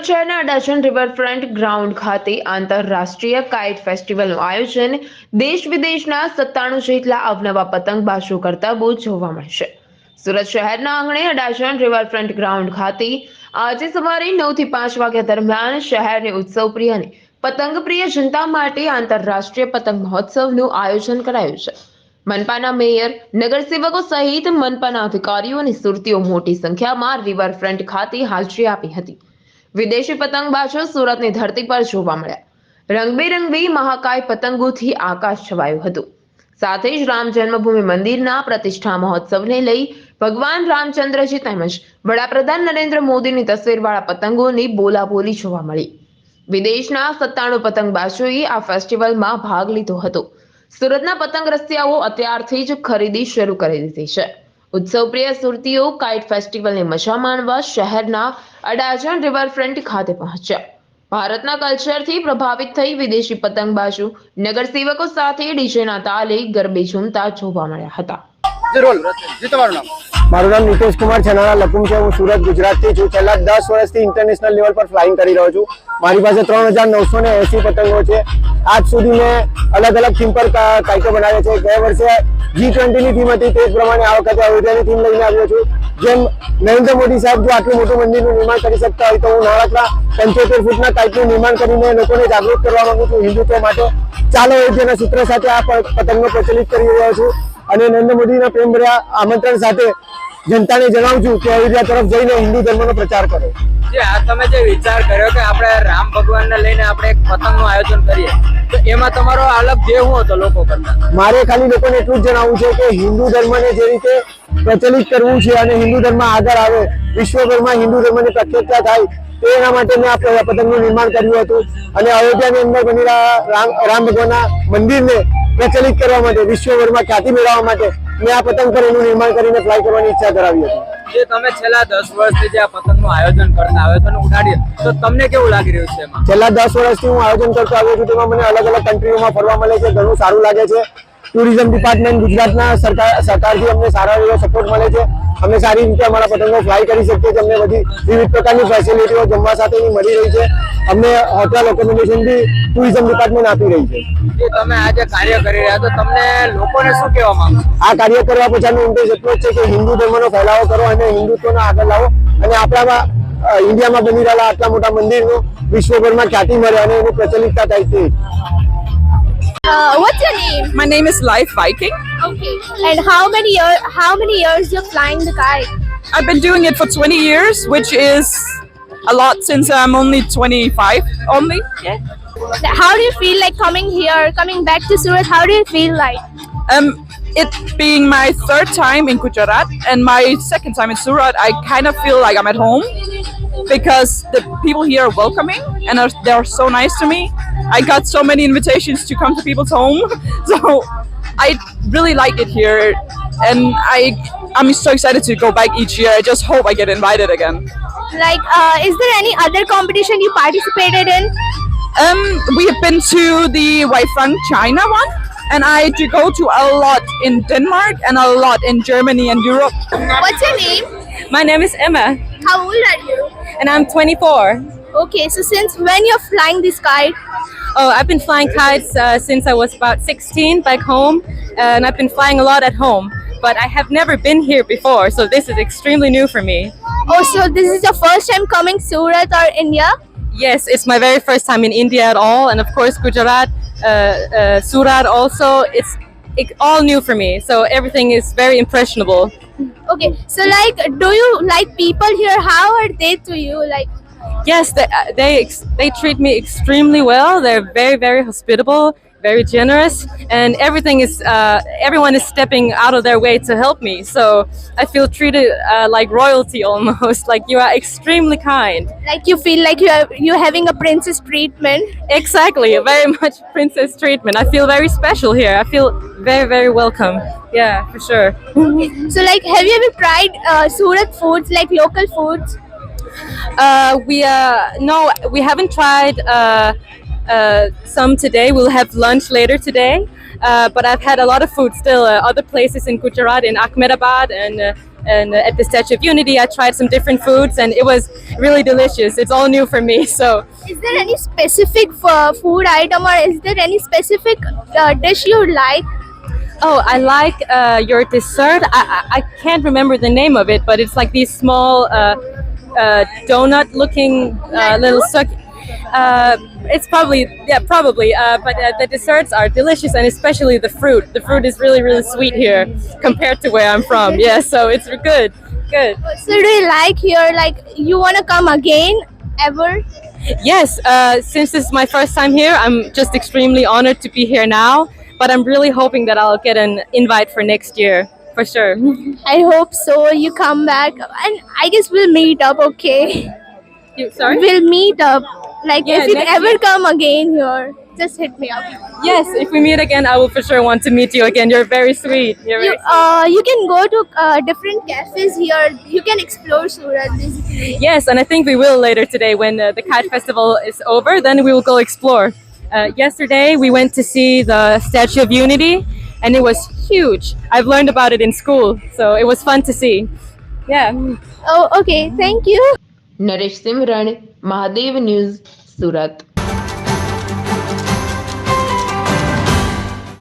સુરત શહેરના Adajan riverfront ground ખાતે આંતરરાષ્ટ્રીય કાઇટ ફેસ્ટિવલનું આયોજન દેશ વિદેશના 97 જેટલા અવનવા પતંગબાજો કરતા બહુ જોવા મળશે. સુરત શહેરના આંગણે અડાજણ રિવરફ્રન્ટ ગ્રાઉન્ડ ખાતે આજે સવારે 9 થી 5 વાગ્યા દરમિયાન શહેરની ઉત્સવપ્રિય અને પતંગપ્રિય જનતા માટે આંતરરાષ્ટ્રીય પતંગ મહોત્સવનું આયોજન કરાયું છે. મનપાના મેયર, નગરસેવકો સહિત મનપાના અધિકારીઓ અને સુરતીઓ મોટી સંખ્યામાં રિવરફ્રન્ટ ખાતે હાજરી આપી હતી. વિદેશી પતંગબાજો સુરતની ધરતી પર જોવા મળ્યા. રંગબેરંગી મહાકાય પતંગોથી આકાશ છવાયું હતું. સાથે જ રામ જન્મભૂમિ મંદિરના પ્રતિષ્ઠા મહોત્સવને લઈ ભગવાન રામચંદ્રજી તેમજ વડાપ્રધાન નરેન્દ્ર મોદીની તસવીરવાળા પતંગોની બોલાબોલી જોવા મળી. વિદેશના 97 પતંગબાજોએ આ ફેસ્ટિવલમાં ભાગ લીધો હતો. સુરતના પતંગ રસિયાઓ અત્યારથી જ ખરીદી શરૂ કરી દીધી છે. ઉત્સવપ્રિય સુરતીઓ કાઇટ ફેસ્ટિવલની મજા માણવા શહેરના અડાજણ રિવરફ્રન્ટ ખાતે પહોંચ્યા. ભારતના કલ્ચરથી પ્રભાવિત થઈ વિદેશી પતંગબાજો નગરસેવકો સાથે ડીજેના તાલે ગરબે ઝૂમતા જોવા મળ્યા હતા. મારું નામ નિતેશ કુમાર છનારા લકુમ છે. હું સુરત ગુજરાતથી છું. છેલ્લા 10 વર્ષથી ઇન્ટરનેશનલ લેવલ પર ફ્લાઇંગ કરી રહ્યો છું. મારી પાસે 3980 પતંગો છે. આજ સુધી મેં અલગ અલગ થીમ પર કાઇટો બનાવ્યા છે. ગયા વર્ષે G20 ની થીમ હતી, તે જ પ્રમાણે આ વખતે અયોધ્યાની થીમ લઈને આવ્યો છું. જેમ નરેન્દ્ર મોદી સાહેબ જો આટલું મોટું મંદિરનું નિર્માણ કરી શકતા હોય તો હું નાણાકના 75 ફૂટના કાઇટનું નિર્માણ કરીને લોકોને જાગૃત કરવા માંગુ છું હિન્દુત્વ માટે. ચાલો અયોધ્યાના સૂત્ર સાથે આ પતંગનો પ્રચલિત કરી રહ્યો છું અને નરેન્દ્ર મોદીના પ્રેમભર્યા આમંત્રણ સાથે જનતાને જણાવું છું કે અયોધ્યા તરફ જઈને હિન્દુ ધર્મનો પ્રચાર કરો. તમે જે વિચાર કર્યો કે આપણે રામ ભગવાનને લઈને આપણે એક પતંગનું આયોજન કરીએ, તો એમાં તમારો અલગ ધ્યેય શું હતો લોકો કરતા? મારે ખાલી લોકોને એટલું જ જણાવવું છે કે હિન્દુ ધર્મને જે રીતે પ્રચલિત કરવું છે અને હિન્દુ ધર્મ આગળ આવે, વિશ્વભરમાં હિન્દુ ધર્મની પ્રખ્યાતતા થાય, તેના માટે મેં આ પતંગનું નિર્માણ કર્યું હતું. અને અયોધ્યાની અંદર બનેલા રામ ભગવાનના મંદિરને પ્રચલિત કરવા માટે, વિશ્વભરમાં ખ્યાતિ મેળવવા માટે મેં આ પતંગ પર એનું નિર્માણ કરીને ફ્લાય કરવાની ઈચ્છા ધરાવી હતી. જે તમે છેલ્લા 10 વર્ષથી જે આ પતંગનું આયોજન કરતા આયોજન ઉડાડીએ, તો તમને કેવું લાગી રહ્યું છે એમાં? છેલ્લા 10 વર્ષથી હું આયોજન કરતો આવ્યો છું. તેમાં મને અલગ અલગ કન્ટ્રીઓમાં ફરવા મળે છે, ઘણું સારું લાગે છે. ટુરિઝમ ડિપાર્ટમેન્ટ ગુજરાતના સરકારથી અમને સારા એવો સપોર્ટ મળે છે. અમે સારી રીતે અમારા પતંગો ફ્લાય કરી શકીએ છીએ. અમને બધી વિવિધ પ્રકારની ફેસિલિટીઓ જમવા સાથેની મળી રહી છે. અમને હોટેલ એકોમોડેશન બી ટુરિઝમ ડિપાર્ટમેન્ટ આપી રહી છે. જે તમે આજે કાર્ય કરી રહ્યા તો તમને લોકોને શું કહેવા માંગો? આ કાર્ય કરવા પછાડનો ઉદ્દેશ એટલો જ છે કે હિન્દુ ધર્મનો ફેલાવો કરો અને હિન્દુત્વને આગળ લાવો અને આપણામાં ઇન્ડિયામાં બની રહેલા આટલા મોટા મંદિરનું વિશ્વભરમાં ખ્યાતિ મળે અને એની પ્રચલિતતા થાય છે. What's your name? My name is Life Viking. Okay. And how many years you're flying the kite? I've been doing it for 20 years, which is a lot since I'm only 25 only. Yeah. How do you feel like coming here, coming back to Surat? How do you feel like? It being my third time in Gujarat and my second time in Surat, I kind of feel like I'm at home because the people here are welcoming and they're so nice to me. I got so many invitations to come to people's home, so I really like it here, and I'm so excited to go back each year. I just hope I get invited again. Like, is there any other competition you participated in? We have been to the Weifang China one, and I do go to a lot in Denmark and a lot in Germany and Europe. What's your name? My name is Emma How old are you? and I'm 24. Okay, so since when you're flying this kite? Oh, I've been flying kites since I was about 16 back home, and I've been flying a lot at home, but I have never been here before, so this is extremely new for me. Oh, so this is your first time coming Surat or India? Yes, it's my very first time in India at all, and of course Gujarat, Surat also, it's all new for me, so everything is very impressionable. Okay, so like, do you like people here? How are they to you? Like, Yes, they treat me extremely well. They're very, very hospitable, very generous, and everyone is stepping out of their way to help me. So I feel treated like royalty almost. Like you are extremely kind. like you feel like you're having a princess treatment? Exactly, very much princess treatment. I feel very special here. I feel very, very welcome. Yeah, for sure. So like, have you ever tried Surat foods, like local foods? No, we haven't tried some today. We'll have lunch later today. But I've had a lot of food still. Other places in Gujarat, in Ahmedabad and And at the Statue of Unity, I tried some different foods, and it was really delicious. It's all new for me, so Is there any specific food item, or is there any specific dish you like? oh, I like your dessert. I can't remember the name of it, but it's like these small donut-looking little it's probably probably. But the desserts are delicious, and especially the fruit. The fruit is really really sweet here compared to where I'm from. Yeah, so it's good. Good. So do you like here? Like you want to come again ever? Yes, since this is my first time here, I'm just extremely honored to be here now. But I'm really hoping that I'll get an invite for next year, for sure. I hope so. You come back, and I guess we'll meet up. Okay, Sorry? we'll meet up. Like Yeah, if you next ever year. come again here, just hit me up. Yes, if we meet again, I will for sure want to meet you again. You're very sweet. You can go to different cafes here. You can explore Surat basically. Yes, and I think we will later today when the Kite Festival is over. Then we will go explore. Yesterday, we went to see the Statue of Unity, and it was huge. I've learned about it in school, so it was fun to see. Yeah. Oh, okay. Thank you. Naresh Simran, Mahadev news, Surat.